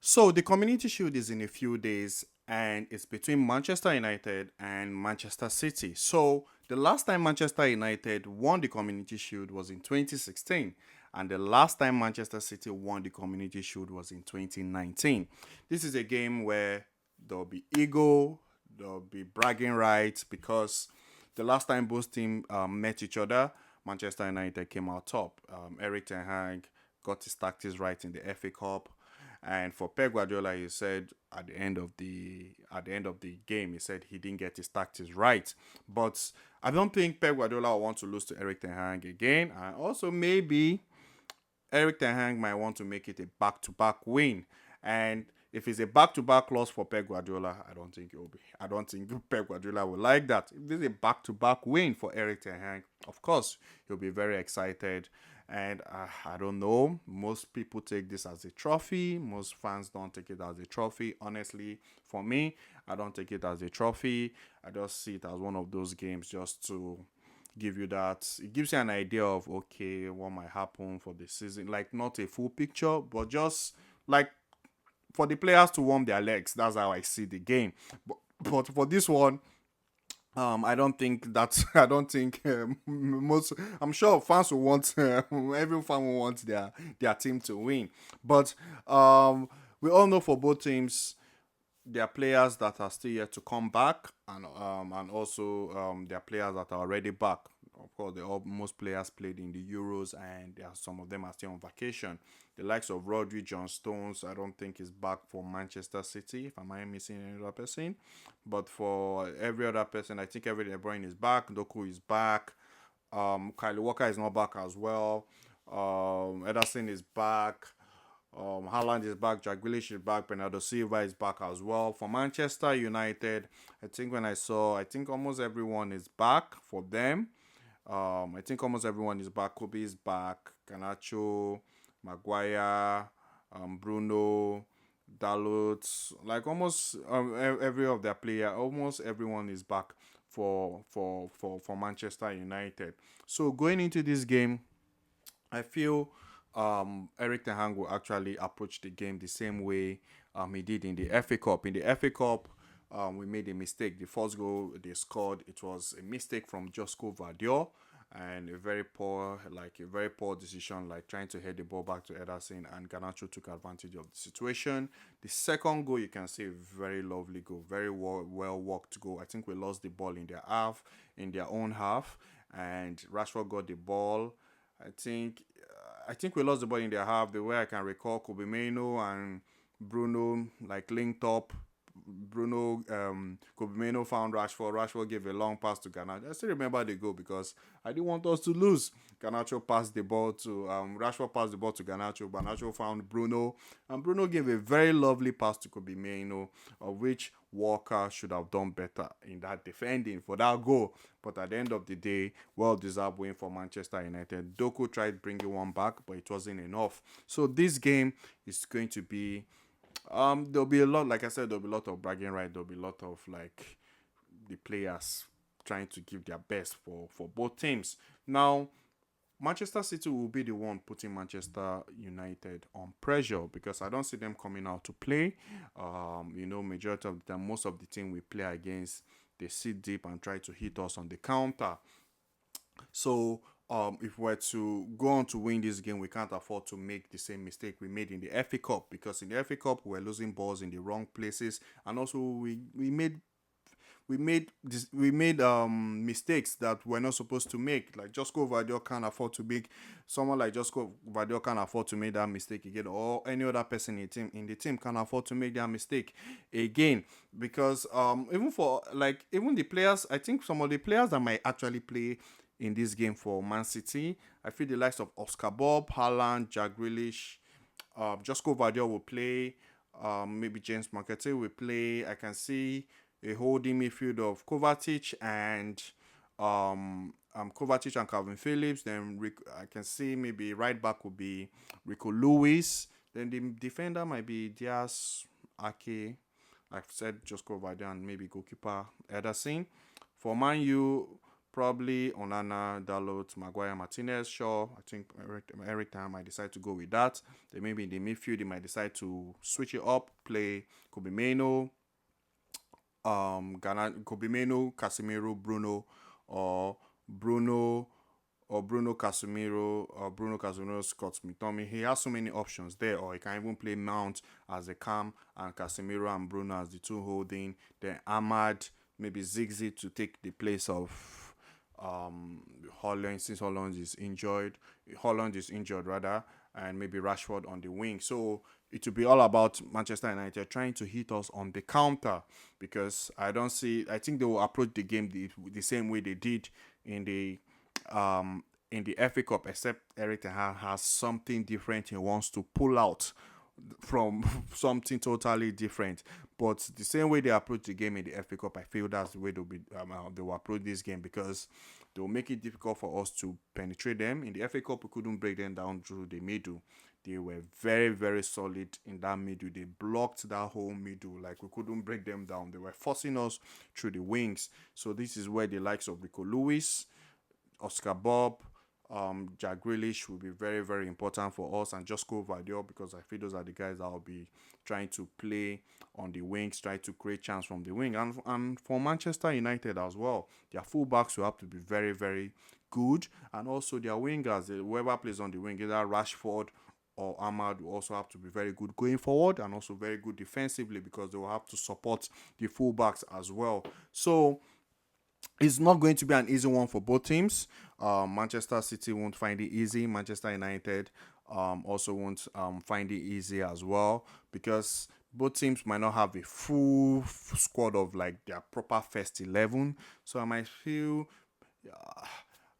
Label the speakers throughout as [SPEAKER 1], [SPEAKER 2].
[SPEAKER 1] So the Community Shield is in a few days and it's between Manchester United and Manchester City. So the last time Manchester United won the Community Shield was in 2016 and the last time Manchester City won the Community Shield was in 2019. This is a game where there'll be ego, there'll be bragging rights because the last time both teams met each other, Manchester United came out top. Eric Ten Hag got his tactics right in the FA Cup. And for Pep Guardiola, he said at the end of the game, he said he didn't get his tactics right. But I don't think Pep Guardiola will want to lose to Eric Ten Hag again. And also maybe Eric Ten Hag might want to make it a back-to-back win. And if it's a back-to-back loss for Pep Guardiola, I don't think it will be. I don't think Pep Guardiola will like that. If this is a back-to-back win for Eric Ten Hag, of course he'll be very excited. And I don't know. Most people take this as a trophy. Most fans don't take it as a trophy. Honestly, for me, I don't take it as a trophy. I just see it as one of those games just to give you that. It gives you an idea of okay what might happen for the season, like not a full picture but just like for the players to warm their legs. That's how I see the game. But for this one, I don't think that I don't think most. I'm sure fans will want every fan will want their team to win. But we all know for both teams there are players that are still yet to come back, and also there are players that are already back. Of course, most players played in the Euros, and there are, some of them are still on vacation. The likes of Rodri, John Stones, I don't think is back for Manchester City. If am I missing any other person? But for every other person, I think every De Bruyne is back. Doku is back. Kyle Walker is not back as well. Ederson is back. Haaland is back, Jack Grealish is back, Bernardo Silva is back as well. For Manchester United, I think almost everyone is back for them. I think almost everyone is back. Kobe is back, Ganacho, Maguire, Bruno, Dalot, like almost every of their player, almost everyone is back for Manchester United. So going into this game, I feel Eric Ten Hag will actually approach the game the same way he did in the FA Cup. In the FA Cup, we made a mistake. The first goal they scored, it was a mistake from Josko Vardiol and a very poor decision, like trying to head the ball back to Ederson, and Garnacho took advantage of the situation. The second goal, you can see a very lovely goal, very well worked goal. I think we lost the ball in their own half, and Rashford got the ball. I think I think we lost the ball in their half. The way I can recall, Kobe Meno and Bruno like linked up. Kobe Meno found Rashford. Rashford gave a long pass to Garnacho. I still remember the goal because I didn't want us to lose. Rashford passed the ball to Garnacho. Garnacho found Bruno, and Bruno gave a very lovely pass to Kobe Meno, of which Walker should have done better in that defending for that goal. But at the end of the day, well deserved win for Manchester United. Doku tried bringing one back, but it wasn't enough. So this game is going to be there'll be a lot, like I said, there'll be a lot of bragging right. There'll be a lot of like the players trying to give their best for both teams. Now, Manchester City will be the one putting Manchester United on pressure because I don't see them coming out to play. Majority of the time, most of the team we play against, they sit deep and try to hit us on the counter. So if we're to go on to win this game, we can't afford to make the same mistake we made in the FA Cup because in the FA Cup we're losing balls in the wrong places, and also we made mistakes that we're not supposed to make. Like Josko Vardiol can't afford to make someone like Josko Vardiol can't afford to make that mistake again, or any other person in the team can't afford to make that mistake again. Because even the players, I think some of the players that might actually play in this game for Man City, I feel the likes of Oscar Bob, Haaland, Jack Grealish, Josko Vardiol will play. Maybe James McAtee will play. I can see a holding midfield of Kovacic and Calvin Phillips. Then I can see maybe right back would be Rico Lewis. Then the defender might be Diaz, Ake. I've said Josko Vardiol and maybe goalkeeper Ederson. For Man U, Probably Onana, Dalot, Maguire, Martinez, Shaw. I think Eric Tam might decide to go with that. Then maybe in the midfield, they might decide to switch it up, play Kobe Meno, Kobe Meno, Casemiro, Bruno, or Bruno Bruno Casemiro or Bruno Casemiro, Scott McTominay. He has so many options there, or he can even play Mount as a cam and Casemiro and Bruno as the two holding. Then Ahmad, maybe Ziggy to take the place of Holland, since Holland is injured rather, and maybe Rashford on the wing. So it will be all about Manchester United trying to hit us on the counter, because I think they will approach the game the same way they did in the FA Cup, except Eric Ten Hag has something different he wants to pull out from something totally different. But the same way they approach the game in the FA Cup, I feel that's the way they will approach this game, because they will make it difficult for us to penetrate them. In the FA Cup, we couldn't break them down through the middle. They were very, very solid in that middle. They blocked that whole middle. Like, we couldn't break them down. They were forcing us through the wings. So this is where the likes of Rico Lewis, Oscar Bob, Jack Grealish will be very, very important for us, and Josko Vardiol, because I feel those are the guys that will be trying to play on the wings, try to create chance from the wing. And for Manchester United as well, their fullbacks will have to be very, very good, and also their wingers, whoever plays on the wing, either Rashford or Ahmad, will also have to be very good going forward and also very good defensively, because they will have to support the fullbacks as well. So it's not going to be an easy one for both teams. Manchester City won't find it easy. Manchester United also won't find it easy as well, because both teams might not have a full squad of like their proper first 11. So I might feel,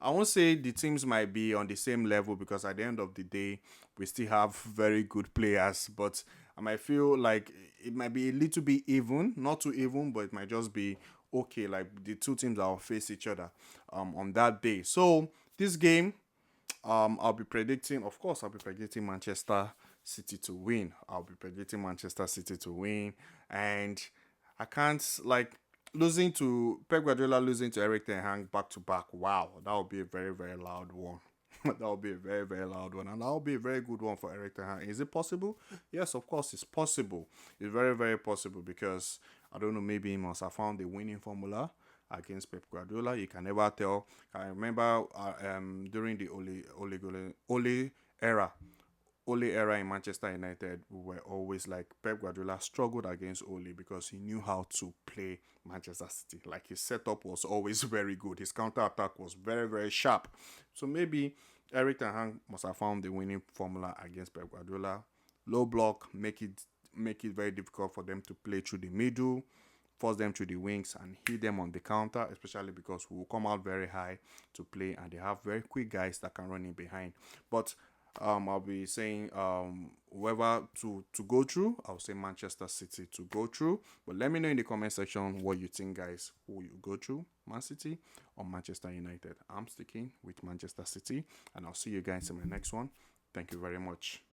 [SPEAKER 1] I won't say the teams might be on the same level, because at the end of the day, we still have very good players. But I might feel like it might be a little bit even, not too even, but it might just be okay. Like the two teams that will face each other on that day. So this game, I'll be predicting, of course, I'll be predicting Manchester City to win. I'll be predicting Manchester City to win, and I can't like losing to Pep Guardiola, losing to Eric Ten Hag back to back. Wow, that would be a very, very loud one. That would be a very, very loud one, and that would be a very good one for Eric Ten Hag. Is it possible? Yes, of course, it's possible. It's very, very possible, because I don't know, maybe he must have found the winning formula against Pep Guardiola. You can never tell. I remember during the Ole era, Ole era in Manchester United, we were always like, Pep Guardiola struggled against Ole because he knew how to play Manchester City. Like, his setup was always very good. His counter attack was very, very sharp. So maybe Eric Ten Hag must have found the winning formula against Pep Guardiola. Low block, make it very difficult for them to play through the middle, force them to the wings, and hit them on the counter, especially because we will come out very high to play, and they have very quick guys that can run in behind. But I'll be saying whoever to go through. I'll say Manchester City to go through. But let me know in the comment section what you think, guys. Who you go through, Man City or Manchester United? I'm sticking with Manchester City, and I'll see you guys in my next one. Thank you very much.